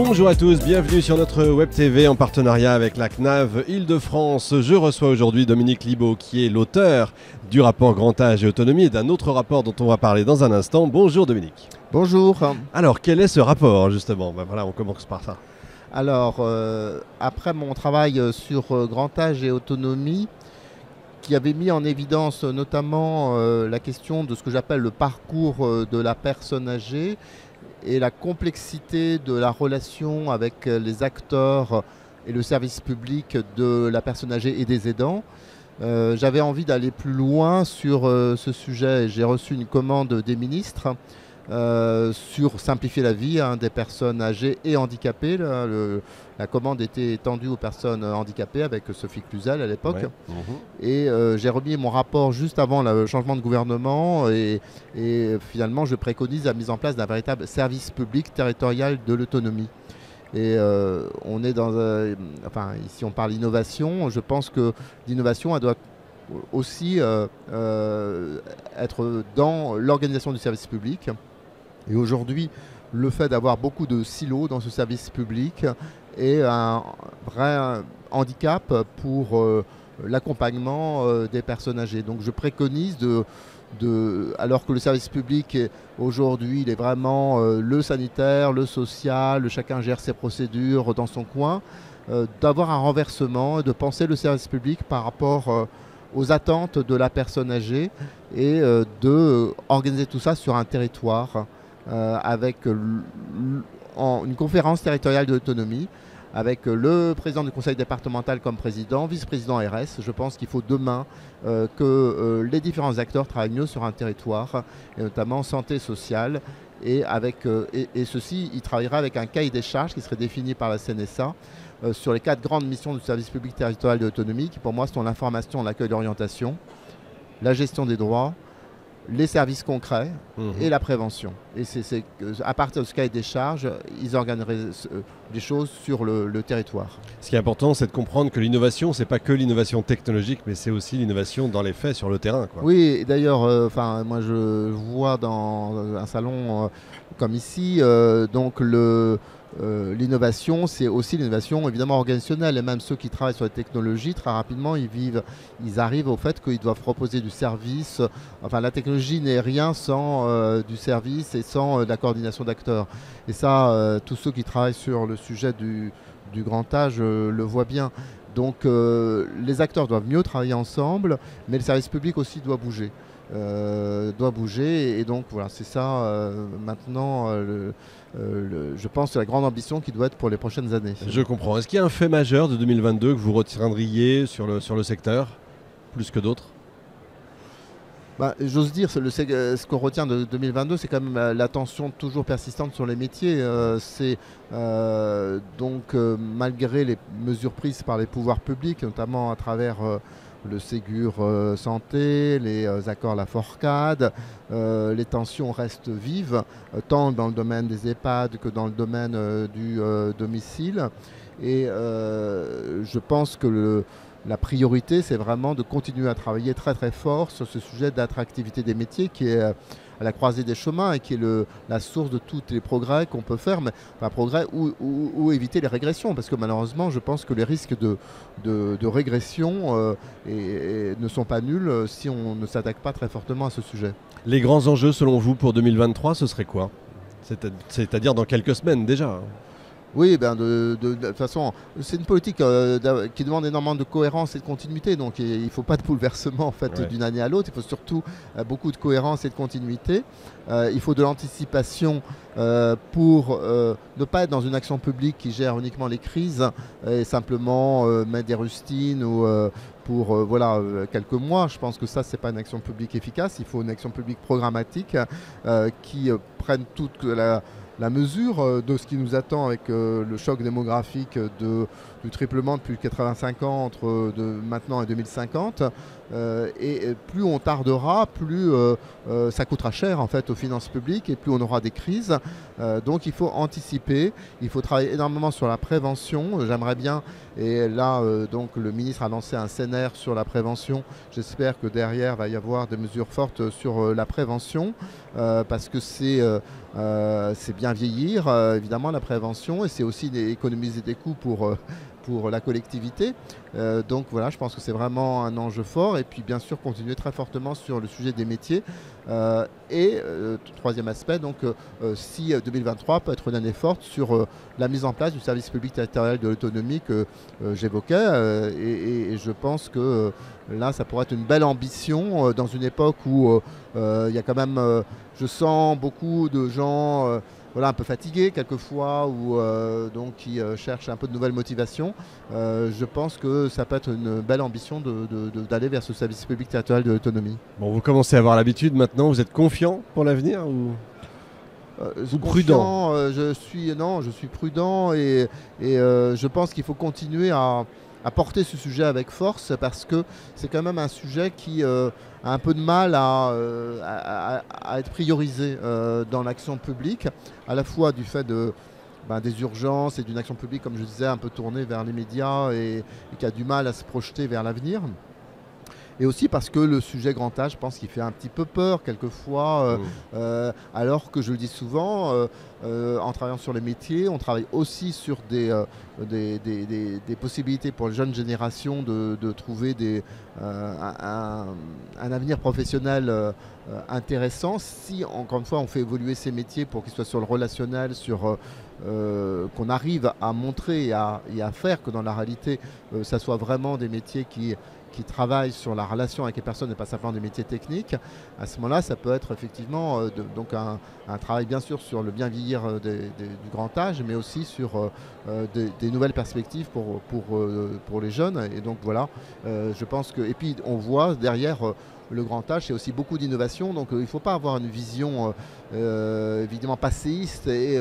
Bonjour à tous, bienvenue sur notre Web TV en partenariat avec la CNAV Île-de-France. Je reçois aujourd'hui Dominique Libaud qui est l'auteur du rapport Grand Âge et Autonomie et d'un autre rapport dont on va parler dans un instant. Bonjour Dominique. Bonjour. Alors quel est ce rapport justement? Voilà, on commence par ça. Alors, après mon travail sur Grand Âge et Autonomie, qui avait mis en évidence notamment la question de ce que j'appelle le parcours de la personne âgée et la complexité de la relation avec les acteurs et le service public de la personne âgée et des aidants. J'avais envie d'aller plus loin sur ce sujet et j'ai reçu une commande des ministres sur simplifier la vie des personnes âgées et handicapées. La commande était étendue aux personnes handicapées avec Sophie Cluzel à l'époque. Ouais. Et j'ai remis mon rapport juste avant le changement de gouvernement et finalement je préconise la mise en place d'un véritable service public territorial de l'autonomie. Et on est dans ici on parle d'innovation. Je pense que l'innovation elle doit aussi être dans l'organisation du service public. Et aujourd'hui, le fait d'avoir beaucoup de silos dans ce service public est un vrai handicap pour l'accompagnement des personnes âgées. Donc je préconise alors que le service public aujourd'hui il est vraiment le sanitaire, le social, chacun gère ses procédures dans son coin, d'avoir un renversement et de penser le service public par rapport aux attentes de la personne âgée et d'organiser tout ça sur un territoire avec une conférence territoriale de l'autonomie avec le président du conseil départemental comme président, vice-président RS. Je pense qu'il faut demain que les différents acteurs travaillent mieux sur un territoire, et notamment santé sociale. Et ceci, il travaillera avec un cahier des charges qui serait défini par la CNSA sur les 4 grandes missions du service public territorial de l'autonomie, qui pour moi sont l'information, l'accueil d'orientation, la gestion des droits, les services concrets et la prévention. Et c'est à partir de ce cahier des charges, ils organiseraient des choses sur le territoire. Ce qui est important, c'est de comprendre que l'innovation, c'est pas que l'innovation technologique, mais c'est aussi l'innovation dans les faits, sur le terrain, quoi. Oui, d'ailleurs, moi je vois dans un salon comme ici, l'innovation, c'est aussi l'innovation évidemment organisationnelle. Et même ceux qui travaillent sur les technologies, très rapidement, ils arrivent au fait qu'ils doivent proposer du service. Enfin, la technologie n'est rien sans du service et sans la coordination d'acteurs. Et ça, tous ceux qui travaillent sur le sujet du grand âge le voient bien. Donc, les acteurs doivent mieux travailler ensemble, mais le service public aussi doit bouger. Et donc voilà, c'est ça maintenant je pense la grande ambition qui doit être pour les prochaines années. Je comprends. Est-ce qu'il y a un fait majeur de 2022 que vous retiendriez sur le secteur, plus que d'autres? J'ose dire, ce qu'on retient de 2022, c'est quand même l'attention toujours persistante sur les métiers. Malgré les mesures prises par les pouvoirs publics, notamment à travers le Ségur santé, les accords Laforcade, les tensions restent vives, tant dans le domaine des EHPAD que dans le domaine du domicile. Et je pense que la priorité, c'est vraiment de continuer à travailler très très fort sur ce sujet d'attractivité des métiers qui est à la croisée des chemins et qui est la source de tous les progrès qu'on peut faire, mais progrès ou éviter les régressions, parce que malheureusement, je pense que les risques de régression ne sont pas nuls si on ne s'attaque pas très fortement à ce sujet. Les grands enjeux selon vous pour 2023, ce serait quoi? C'est-à-dire dans quelques semaines déjà. Oui, de toute façon, c'est une politique qui demande énormément de cohérence et de continuité. Donc, il ne faut pas de bouleversement en fait, d'une année à l'autre. Il faut surtout beaucoup de cohérence et de continuité. Il faut de l'anticipation pour ne pas être dans une action publique qui gère uniquement les crises et simplement mettre des rustines ou pour quelques mois. Je pense que ça, ce n'est pas une action publique efficace. Il faut une action publique programmatique qui prenne toute la mesure de ce qui nous attend avec le choc démographique du triplement depuis 85 ans entre maintenant et 2050. Et plus on tardera, plus ça coûtera cher en fait aux finances publiques et plus on aura des crises. Donc il faut anticiper, il faut travailler énormément sur la prévention. J'aimerais bien, et là donc le ministre a lancé un CNR sur la prévention. J'espère que derrière va y avoir des mesures fortes sur la prévention parce que c'est bien vieillir évidemment la prévention et c'est aussi économiser des coûts pour la collectivité. Donc voilà, je pense que c'est vraiment un enjeu fort et puis bien sûr continuer très fortement sur le sujet des métiers. Troisième aspect, donc si 2023 peut être une année forte sur la mise en place du service public territorial de l'autonomie que j'évoquais et je pense que là ça pourrait être une belle ambition dans une époque où il y a quand même, je sens beaucoup de gens voilà, un peu fatigués quelquefois ou donc qui cherchent un peu de nouvelles motivations. Je pense que ça peut être une belle ambition d'aller vers ce service public territorial de l'autonomie. Bon, vous commencez à avoir l'habitude maintenant, vous êtes confiant pour l'avenir ou prudent? Je suis prudent et je pense qu'il faut continuer à porter ce sujet avec force parce que c'est quand même un sujet qui a un peu de mal à être priorisé dans l'action publique, à la fois du fait des urgences et d'une action publique, comme je disais, un peu tournée vers les médias et qui a du mal à se projeter vers l'avenir. Et aussi parce que le sujet grand âge, je pense qu'il fait un petit peu peur quelquefois, alors que je le dis souvent, en travaillant sur les métiers, on travaille aussi sur des possibilités pour les jeunes générations de trouver un avenir professionnel intéressant. Si, encore une fois, on fait évoluer ces métiers pour qu'ils soient sur le relationnel, qu'on arrive à montrer et à faire que dans la réalité, ça soit vraiment des métiers qui travaillent sur la relation avec les personnes et pas simplement des métiers techniques, à ce moment-là, ça peut être effectivement donc un travail bien sûr sur le bien vieillir du grand âge, mais aussi sur des nouvelles perspectives pour les jeunes. Et donc voilà, je pense que... Et puis on voit derrière... le grand âge, c'est aussi beaucoup d'innovation, donc il ne faut pas avoir une vision évidemment passéiste et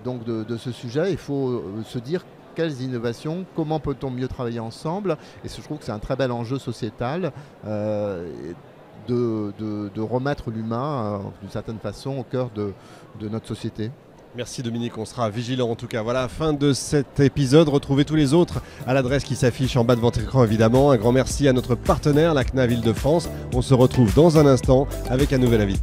donc de ce sujet. Il faut se dire quelles innovations, comment peut-on mieux travailler ensemble, et je trouve que c'est un très bel enjeu sociétal de remettre l'humain d'une certaine façon au cœur de notre société. Merci Dominique, on sera vigilant en tout cas. Voilà, fin de cet épisode. Retrouvez tous les autres à l'adresse qui s'affiche en bas de votre écran évidemment. Un grand merci à notre partenaire, la CNAV Île-de-France. On se retrouve dans un instant avec un nouvel invité.